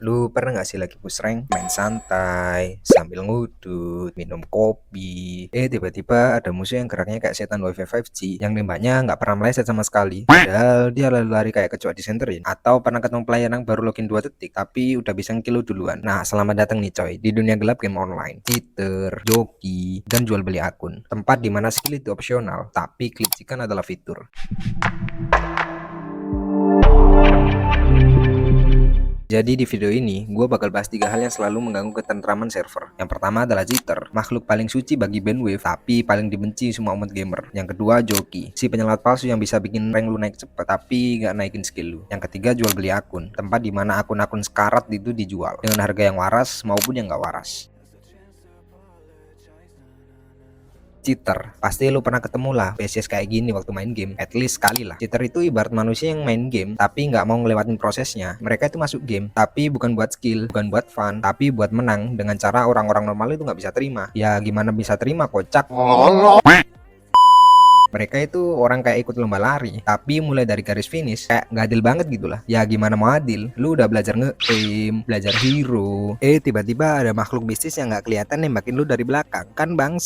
Lu pernah gak sih lagi push rank, main santai, sambil ngudut, minum kopi, tiba-tiba ada musuh yang geraknya kayak setan WiFi 5G, yang nembaknya nggak pernah meleset sama sekali, padahal dia lari-lari kayak kecoa disenterin. Atau pernah ketemu player yang baru login 2 detik, tapi udah bisa nge-kill lu duluan. Nah, selamat datang nih coy, di dunia gelap game online, cheater, joki, dan jual beli akun. Tempat dimana skill itu opsional, tapi klicikan adalah fitur. Jadi di video ini, gue bakal bahas 3 hal yang selalu mengganggu ketentraman server. Yang pertama adalah cheater, makhluk paling suci bagi bandwidth, tapi paling dibenci semua umat gamer. Yang kedua, joki, si penyelat palsu yang bisa bikin rank lu naik cepet, tapi nggak naikin skill lu. Yang ketiga, jual beli akun, tempat dimana akun-akun sekarat itu dijual, dengan harga yang waras maupun yang nggak waras. Cheater, pasti lu pernah ketemu lah spesies kayak gini waktu main game, at least sekali lah. Cheater itu ibarat manusia yang main game tapi nggak mau ngelewatin prosesnya. Mereka itu masuk game tapi bukan buat skill, bukan buat fun, tapi buat menang dengan cara orang-orang normal itu nggak bisa terima. Ya gimana bisa terima, kocak. Mereka itu orang kayak ikut lomba lari, tapi mulai dari garis finish kayak nggak adil banget gitu lah. Ya gimana mau adil, lu udah belajar nge-aim, belajar hero, tiba-tiba ada makhluk mistis yang nggak kelihatan nembakin lu dari belakang, kan bang.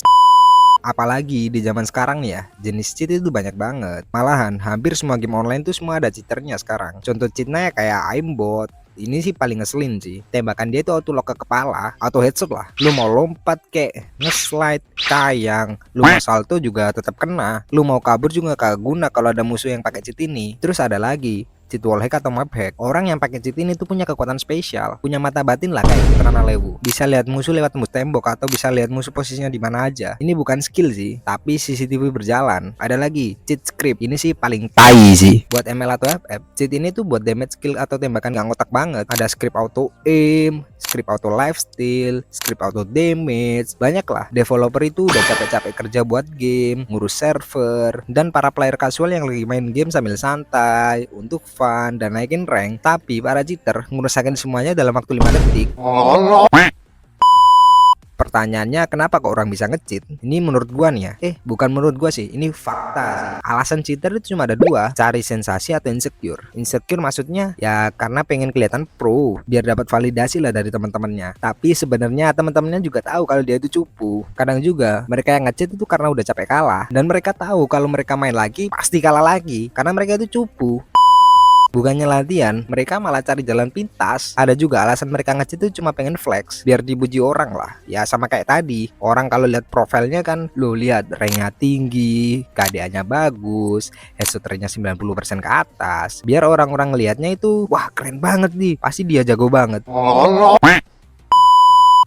Apalagi di zaman sekarang nih ya, jenis cheat itu banyak banget. Malahan hampir semua game online tuh semua ada cheaternya sekarang. Contoh cheatnya kayak aimbot. Ini sih paling ngeselin sih. Tembakan dia itu auto lock ke kepala, atau headshot lah. Lu mau lompat kek, nge-slide, kayang, lu mau salto juga tetap kena. Lu mau kabur juga kagak guna kalau ada musuh yang pakai cheat ini. Terus ada lagi cheat wallhack atau map hack. Orang yang pakai cheat ini tuh punya kekuatan spesial, punya mata batin lah kayak Putrana Lewu. Bisa lihat musuh lewat tembus tembok atau bisa lihat musuh posisinya di mana aja. Ini bukan skill sih, tapi CCTV berjalan. Ada lagi cheat script. Ini sih paling tai sih. Buat ML atau FF, cheat ini tuh buat damage skill atau tembakan gak ngotak banget. Ada script auto aim, script auto lifesteal, script auto damage. Banyak lah. Developer itu udah capek-capek kerja buat game, ngurus server, dan para player casual yang lagi main game sambil santai untuk fun dan naikin rank, tapi para cheater ngerusakin semuanya dalam waktu 5 detik. Pertanyaannya, kenapa kok orang bisa nge-cheat? Ini menurut gua nih ya. Bukan menurut gua sih, ini fakta sih. Alasan cheater itu cuma ada dua, cari sensasi atau insecure. Insecure maksudnya ya karena pengen kelihatan pro, biar dapat validasi lah dari teman-temannya. Tapi sebenarnya teman-temannya juga tahu kalau dia itu cupu. Kadang juga mereka yang nge-cheat itu karena udah capek kalah, dan mereka tahu kalau mereka main lagi pasti kalah lagi karena mereka itu cupu. Bukannya latihan, mereka malah cari jalan pintas. Ada juga alasan mereka nge-cheat itu cuma pengen flex, biar dipuji orang lah. Ya sama kayak tadi, orang kalau lihat profilnya kan, lo lihat ranknya tinggi, KDA-nya bagus, headshot rate-nya 90% ke atas. Biar orang-orang ngelihatnya itu, wah keren banget nih, pasti dia jago banget.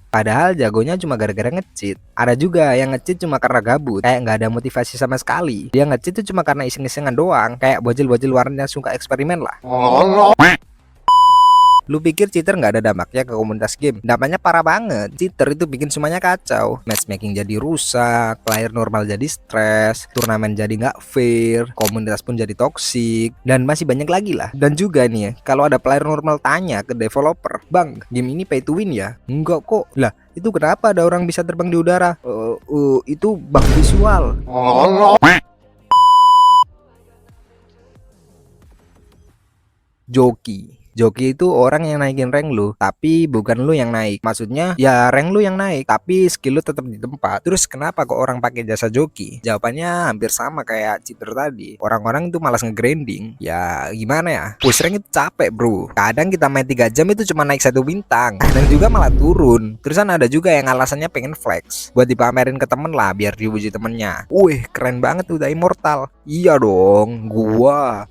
Padahal jagonya cuma gara-gara nge-cheat. Ada juga yang nge-cheat cuma karena gabut, kayak nggak ada motivasi sama sekali. Dia nge-cheat itu cuma karena iseng-isengan doang, kayak bocil-bocil warnanya suka eksperimen lah. Lu pikir cheater nggak ada dampaknya ke komunitas game? Dampaknya parah banget. Cheater itu bikin semuanya kacau. Matchmaking jadi rusak, player normal jadi stres, turnamen jadi nggak fair, komunitas pun jadi toksik, dan masih banyak lagi lah. Dan juga nih ya, kalau ada player normal tanya ke developer, "Bang, game ini pay to win ya?" "Enggak kok." "Lah, itu kenapa ada orang bisa terbang di udara?" Itu bug visual." Joki itu orang yang naikin rank lu, tapi bukan lu yang naik. Maksudnya ya rank lu yang naik, tapi skill lu tetap di tempat. Terus kenapa kok orang pakai jasa joki? Jawabannya hampir sama kayak cheater tadi. Orang-orang itu malas nge-grinding. Ya gimana ya? Push rank itu capek bro. Kadang kita main 3 jam itu cuma naik 1 bintang. Kadang juga malah turun. Terusan ada juga yang alasannya pengen flex, buat dipamerin ke temen lah, biar dipuji temennya. Wih keren banget udah immortal. Iya dong, gua.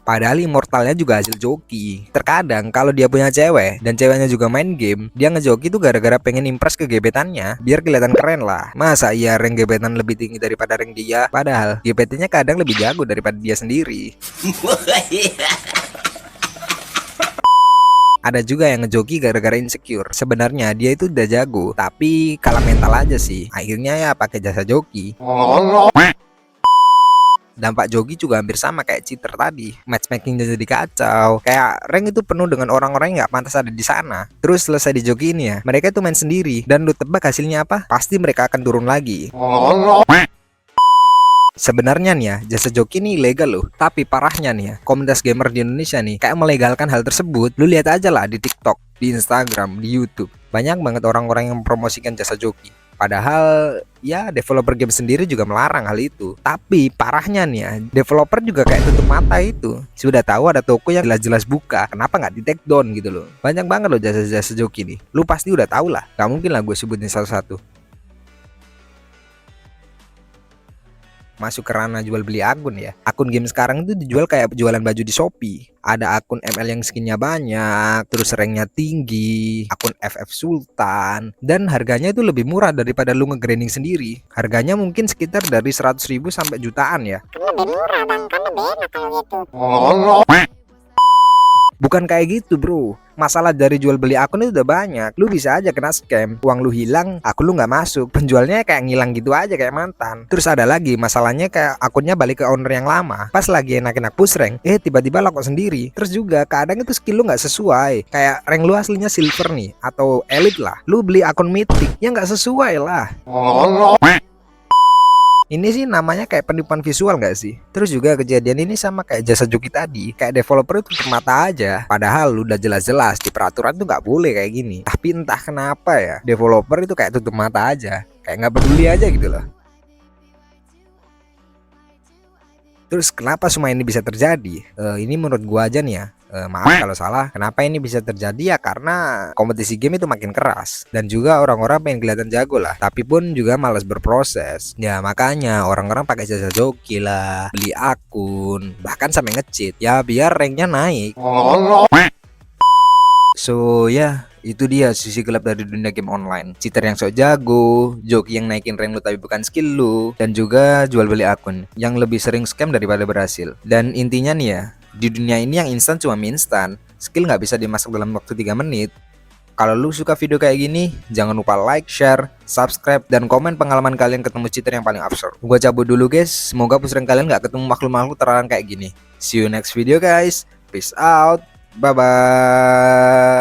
Padahal immortalnya juga hasil joki. Terkadang kalau dia punya cewek dan ceweknya juga main game, dia ngejoki tuh gara-gara pengen impress ke gebetannya, biar kelihatan keren lah. Masa iya rank gebetan lebih tinggi daripada rank dia? Padahal gebetannya kadang lebih jago daripada dia sendiri. Ada juga yang ngejoki gara-gara insecure. Sebenarnya dia itu udah jago, tapi kalah mental aja sih. Akhirnya ya pakai jasa joki. Dampak joki juga hampir sama kayak cheater tadi. Matchmaking jadi kacau. Kayak rank itu penuh dengan orang-orang yang nggak pantas ada di sana. Terus selesai di joki ini ya, mereka itu main sendiri. Dan lu tebak hasilnya apa? Pasti mereka akan turun lagi. Sebenarnya nih ya, jasa joki ini ilegal loh. Tapi parahnya nih ya, komunitas gamer di Indonesia nih kayak melegalkan hal tersebut. Lu lihat aja lah di TikTok, di Instagram, di YouTube. Banyak banget orang-orang yang mempromosikan jasa joki. Padahal ya developer game sendiri juga melarang hal itu. Tapi parahnya nih ya, developer juga kayak tutup mata itu. Sudah tahu ada toko yang jelas-jelas buka, kenapa nggak di take down gitu loh. Banyak banget loh jasa-jasa joki nih. Lu pasti udah tahu lah. Gak mungkin lah gue sebutin satu-satu. Masuk ke ranah jual beli akun ya. Akun game sekarang itu dijual kayak jualan baju di Shopee. Ada akun ML yang skinnya banyak, terus ranknya tinggi, akun FF Sultan, dan harganya itu lebih murah daripada lu nge-grinding sendiri. Harganya mungkin sekitar dari 100.000 sampai jutaan ya. Lebih murah bang, kan lebih enak kalau gitu. Bukan kayak gitu bro. Masalah dari jual beli akun itu udah banyak. Lu bisa aja kena scam, uang lu hilang, akun lu nggak masuk, penjualnya kayak ngilang gitu aja kayak mantan. Terus ada lagi masalahnya kayak akunnya balik ke owner yang lama. Pas lagi enak-enak push rank, tiba-tiba lock sendiri. Terus juga kadang itu skill lu nggak sesuai. Kayak rank lu aslinya silver nih atau elite lah. Lu beli akun mythic ya nggak sesuai lah. Ini sih namanya kayak penipuan visual gak sih? Terus juga kejadian ini sama kayak jasa joki tadi. Kayak developer itu tutup mata aja. Padahal udah jelas-jelas di peraturan tuh gak boleh kayak gini. Tapi entah kenapa ya, developer itu kayak tutup mata aja. Kayak gak peduli aja gitu loh. Terus kenapa semua ini bisa terjadi? Ini menurut gua aja nih ya. Maaf kalau salah. Kenapa ini bisa terjadi ya? Karena kompetisi game itu makin keras dan juga orang-orang pengen kelihatan jago lah. Tapi pun juga malas berproses. Ya makanya orang-orang pakai jasa joki lah, beli akun, bahkan sampai nge-cheat. Ya biar ranknya naik. So ya, itu dia sisi gelap dari dunia game online. Cheater yang sok jago, joki yang naikin rank lu tapi bukan skill lu, dan juga jual beli akun yang lebih sering scam daripada berhasil. Dan intinya nih ya, di dunia ini yang instan cuma mie instan. Skill nggak bisa dimasak dalam waktu 3 menit. Kalau lu suka video kayak gini, jangan lupa like, share, subscribe, dan komen pengalaman kalian ketemu cheater yang paling absurd. Gua cabut dulu guys, semoga pusreng kalian nggak ketemu makhluk-makhluk terlarang kayak gini. See you next video guys, peace out, bye bye.